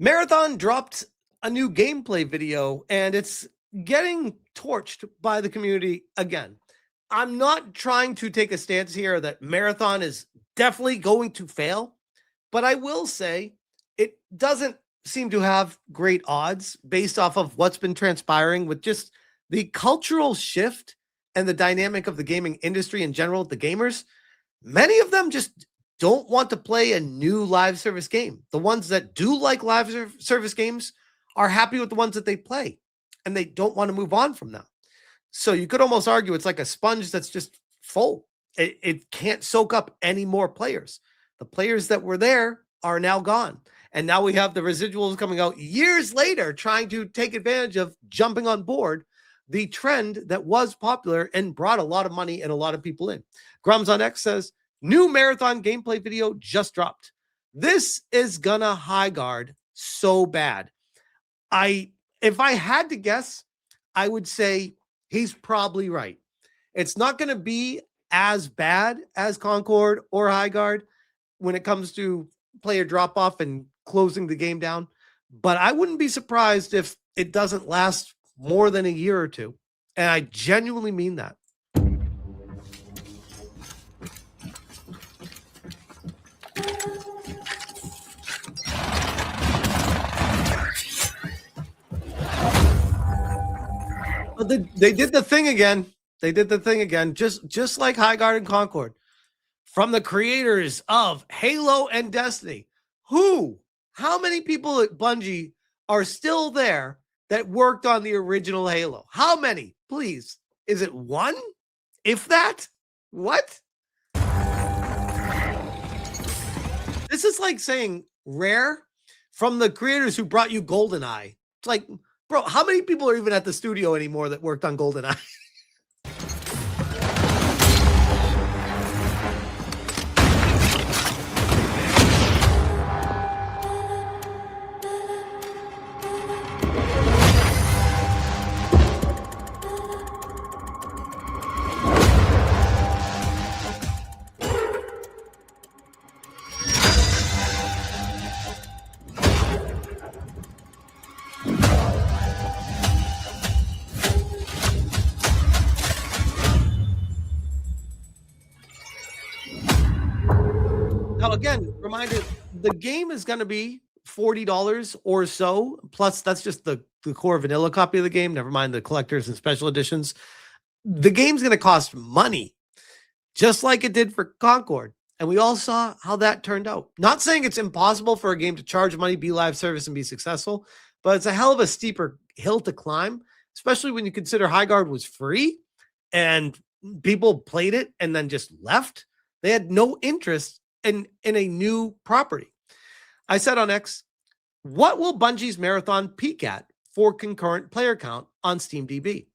Marathon dropped a new gameplay video and it's getting torched by the community again. I'm not trying to take a stance here that Marathon is definitely going to fail, but I will say it doesn't seem to have great odds based off of what's been transpiring with just the cultural shift and the dynamic of the gaming industry in general, the gamers. Many of them just don't want to play a new live service game. The ones that do like live service games are happy with the ones that they play, and they don't want to move on from them. So you could almost argue it's like a sponge that's just full. It can't soak up any more players. The players that were there are now gone. And now we have the residuals coming out years later trying to take advantage of jumping on board the trend that was popular and brought a lot of money and a lot of people in. Grums on X says, new Marathon gameplay video just dropped. This is gonna high guard so bad. If I had to guess, I would say he's probably right. It's not going to be as bad as Concord or High Guard when it comes to player drop off and closing the game down, but I wouldn't be surprised if it doesn't last more than a year or two. And I genuinely mean that. They did the thing again. They did the thing again, just like High Guard and Concord. From the creators of Halo and Destiny. How many people at Bungie are still there that worked on the original Halo? How many? Please. Is it one? If that? What? This is like saying Rare from the creators who brought you GoldenEye. It's like, bro, how many people are even at the studio anymore that worked on GoldenEye? Now, again, reminder, the game is going to be $40 or so. Plus, that's just the core vanilla copy of the game. Never mind the collectors and special editions. The game's going to cost money, just like it did for Concord. And we all saw how that turned out. Not saying it's impossible for a game to charge money, be live service, and be successful, but it's a hell of a steeper hill to climb, especially when you consider High Guard was free and people played it and then just left. They had no interest in a new property. I said on X, what will Bungie's Marathon peak at for concurrent player count on SteamDB?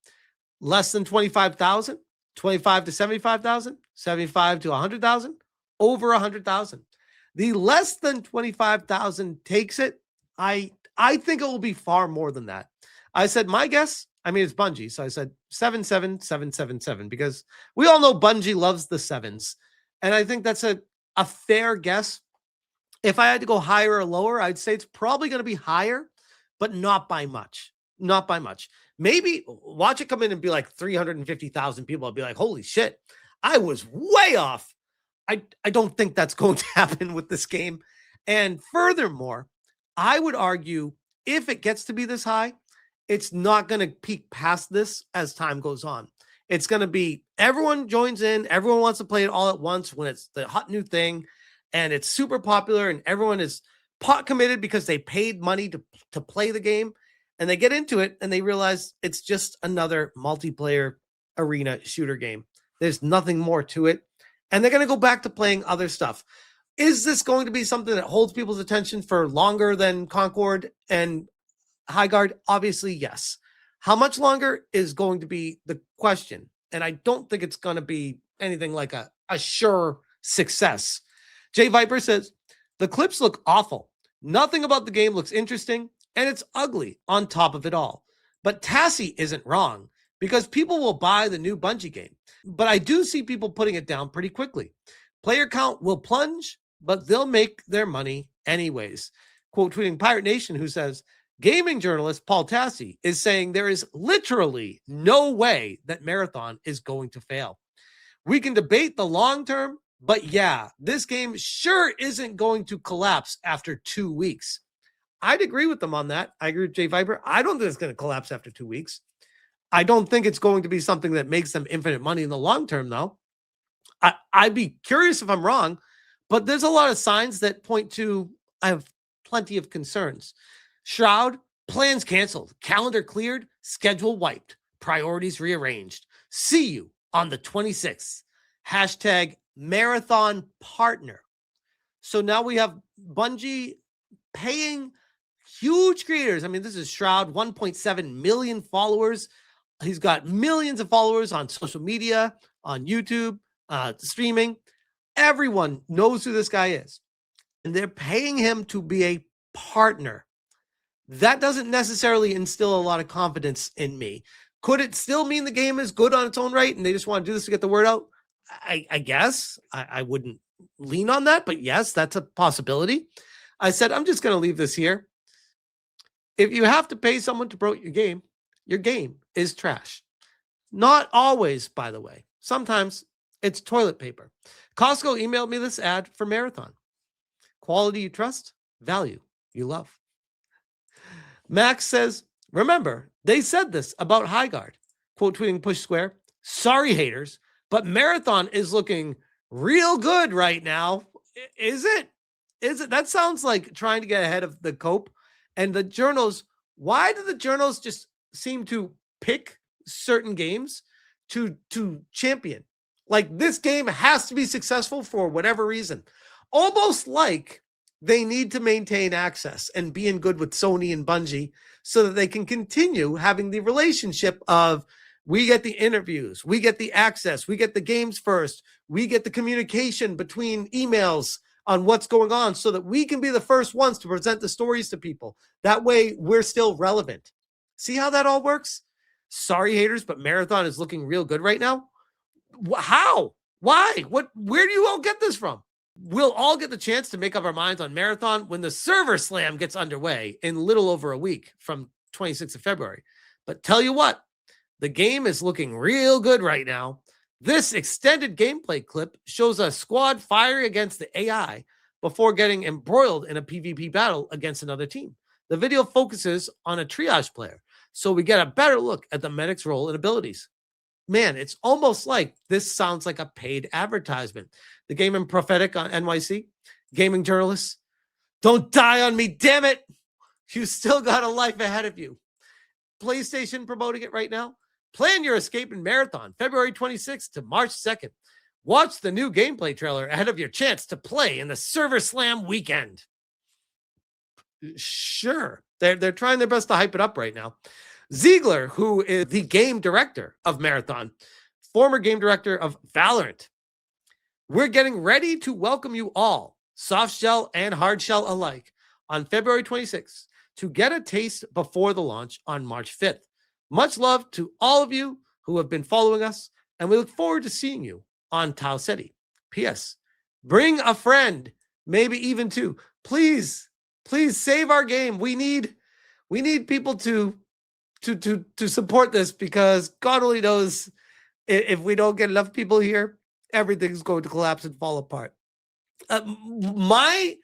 Less than 25,000, 25 to 75,000, 75 to 100,000, over 100,000. The less than 25,000 takes it. I think it will be far more than that. I said my guess, I mean, it's Bungie, so I said 77777 because we all know Bungie loves the sevens. And I think that's a fair guess. If I had to go higher or lower, I'd say it's probably going to be higher, but not by much. Not by much. Maybe watch it come in and be like 350,000 people. I'll be like, holy shit, I was way off. I don't think that's going to happen with this game. And furthermore, I would argue if it gets to be this high, it's not going to peak past this as time goes on. It's going to be everyone joins in. Everyone wants to play it all at once when it's the hot new thing and it's super popular and everyone is pot committed because they paid money to play the game, and they get into it and they realize it's just another multiplayer arena shooter game. There's nothing more to it. And they're going to go back to playing other stuff. Is this going to be something that holds people's attention for longer than Concord and High Guard? Obviously, yes. How much longer is going to be the question. And I don't think it's going to be anything like a sure success. Jay Viper says, the clips look awful. Nothing about the game looks interesting, and it's ugly on top of it all. But Tassie isn't wrong because people will buy the new Bungie game. But I do see people putting it down pretty quickly. Player count will plunge, but they'll make their money anyways. quote tweeting Pirate Nation, who says, gaming journalist Paul Tassi is saying there is literally no way that Marathon is going to fail. We can debate the long term, but yeah, this game sure isn't going to collapse after 2 weeks. I'd agree with them on that. I agree with Jay Viper. I don't think it's going to collapse after 2 weeks. I don't think it's going to be something that makes them infinite money in the long term, though. I'd be curious if I'm wrong, but there's a lot of signs that point to I have plenty of concerns. Shroud, plans canceled, calendar cleared, schedule wiped, priorities rearranged. See you on the 26th. Hashtag marathon partner. So now we have Bungie paying huge creators. I mean, this is Shroud, 1.7 million followers. He's got millions of followers on social media, on YouTube, streaming. Everyone knows who this guy is. And they're paying him to be a partner. That doesn't necessarily instill a lot of confidence in me. Could it still mean the game is good on its own right and they just want to do this to get the word out? I guess. I wouldn't lean on that, but yes, that's a possibility. I said, I'm just going to leave this here. If you have to pay someone to promote your game is trash. Not always, by the way. Sometimes it's toilet paper. Costco emailed me this ad for Marathon. Quality you trust, value you love. Max says, remember, they said this about High Guard. Quote tweeting Push Square. Sorry, haters, but Marathon is looking real good right now. Is it? That sounds like trying to get ahead of the cope. And the journals, why do the journals just seem to pick certain games to champion? Like, this game has to be successful for whatever reason. Almost like they need to maintain access and be in good with Sony and Bungie so that they can continue having the relationship of, we get the interviews, we get the access, we get the games first, we get the communication between emails on what's going on so that we can be the first ones to present the stories to people. That way we're still relevant. See how that all works? Sorry, haters, but Marathon is looking real good right now. How? Why? Where do you all get this from? We'll all get the chance to make up our minds on Marathon when the server slam gets underway in little over a week from 26th of February. But tell you what, the game is looking real good right now. This extended gameplay clip shows a squad firing against the AI before getting embroiled in a PvP battle against another team. The video focuses on a triage player, so we get a better look at the medic's role and abilities. Man, it's almost like this sounds like a paid advertisement. The Gaming Prophetic on NYC, gaming journalists, don't die on me, damn it. You still got a life ahead of you. PlayStation promoting it right now. Plan your escape in Marathon, February 26th to March 2nd. Watch the new gameplay trailer ahead of your chance to play in the Server Slam weekend. Sure, they're trying their best to hype it up right now. Ziegler, who is the game director of Marathon, former game director of Valorant. We're getting ready to welcome you all, soft shell and hard shell alike, on February 26th to get a taste before the launch on March 5th. Much love to all of you who have been following us, and we look forward to seeing you on Tau City. P.S. Bring a friend, maybe even two. Please save our game. We need people to support this, because God only knows if we don't get enough people here, everything's going to collapse and fall apart. My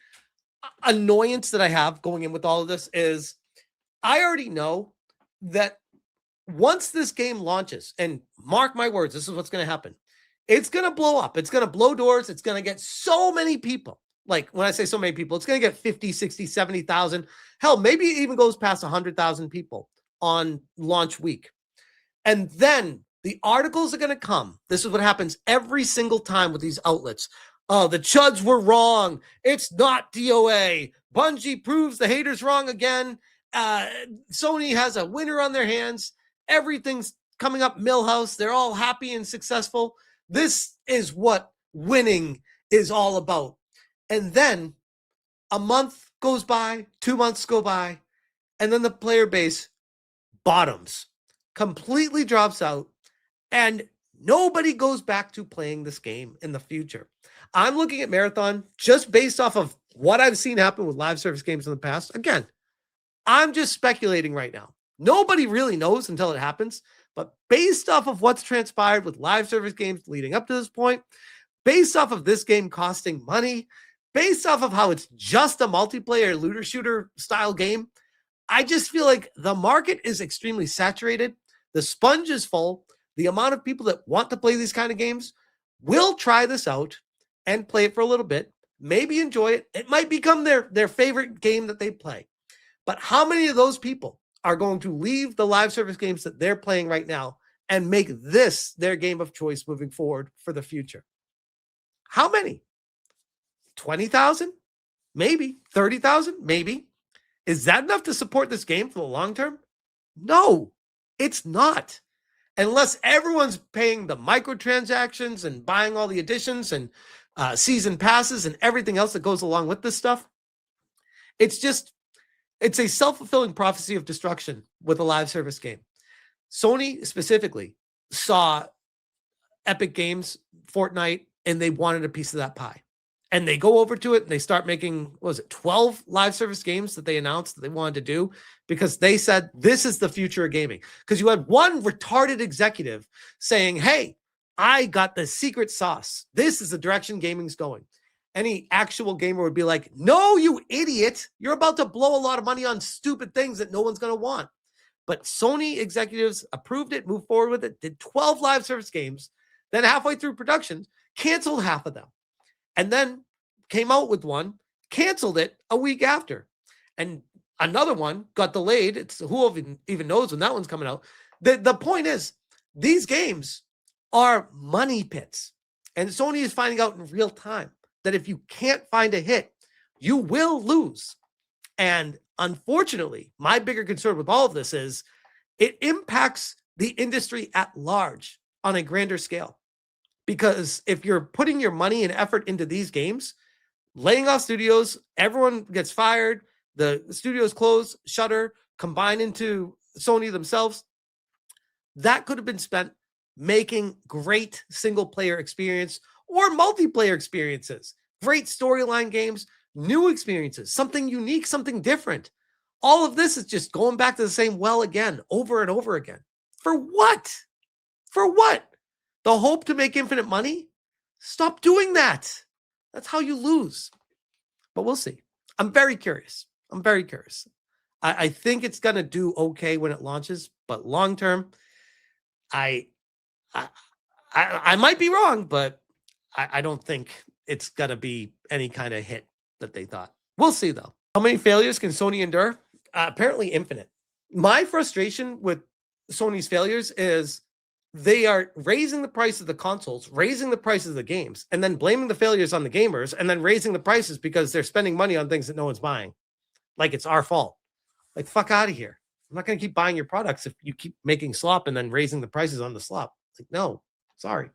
annoyance that I have going in with all of this is I already know that once this game launches, and mark my words, this is what's going to happen. It's going to blow up. It's going to blow doors. It's going to get so many people. Like, when I say so many people, it's going to get 50, 60, 70,000. Hell, maybe it even goes past 100,000 people on launch week. And then the articles are going to come. This is what happens every single time with these outlets. Oh, the chuds were wrong. It's not DOA. Bungie proves the haters wrong again. Sony has a winner on their hands. Everything's coming up Millhouse. They're all happy and successful. This is what winning is all about. And then a month goes by, 2 months go by, and then the player base bottoms, completely drops out, and nobody goes back to playing this game in the future. I'm looking at Marathon just based off of what I've seen happen with live service games in the past, again, I'm just speculating right now. Nobody really knows until it happens. But based off of what's transpired with live service games leading up to this point, based off of this game costing money, based off of how it's just a multiplayer looter shooter style game, I just feel like the market is extremely saturated. The sponge is full. The amount of people that want to play these kind of games will try this out and play it for a little bit, maybe enjoy it. It might become their favorite game that they play. But how many of those people are going to leave the live service games that they're playing right now and make this their game of choice moving forward for the future? How many? 20,000? Maybe. 30,000? Maybe. Is that enough to support this game for the long term? No, it's not. Unless everyone's paying the microtransactions and buying all the additions and season passes and everything else that goes along with this stuff. It's a self-fulfilling prophecy of destruction with a live service game. Sony specifically saw Epic Games, Fortnite, and they wanted a piece of that pie. And they go over to it and they start making, what was it, 12 live service games that they announced that they wanted to do because they said, this is the future of gaming. Because you had one retarded executive saying, hey, I got the secret sauce. This is the direction gaming's going. Any actual gamer would be like, no, you idiot. You're about to blow a lot of money on stupid things that no one's going to want. But Sony executives approved it, moved forward with it, did 12 live service games. Then halfway through production, canceled half of them. And then came out with one, canceled it a week after. And another one got delayed. It's who even knows when that one's coming out. The point is, these games are money pits. And Sony is finding out in real time that if you can't find a hit, you will lose. And unfortunately, my bigger concern with all of this is it impacts the industry at large on a grander scale. Because if you're putting your money and effort into these games, laying off studios, everyone gets fired, the studios close, shutter, combine into Sony themselves, that could have been spent making great single-player experience or multiplayer experiences, great storyline games, new experiences, something unique, something different. All of this is just going back to the same well again, over and over again. For what? For what? The hope to make infinite money? Stop doing that. That's how you lose. But we'll see. I'm very curious. I think it's going to do okay when it launches, but long term, I might be wrong, but I don't think it's going to be any kind of hit that they thought. We'll see, though. How many failures can Sony endure? Apparently infinite. My frustration with Sony's failures is they are raising the price of the consoles, raising the prices of the games, and then blaming the failures on the gamers, and then raising the prices because they're spending money on things that no one's buying. Like it's our fault. Like, fuck out of here. I'm not going to keep buying your products if you keep making slop and then raising the prices on the slop. Like, no, sorry.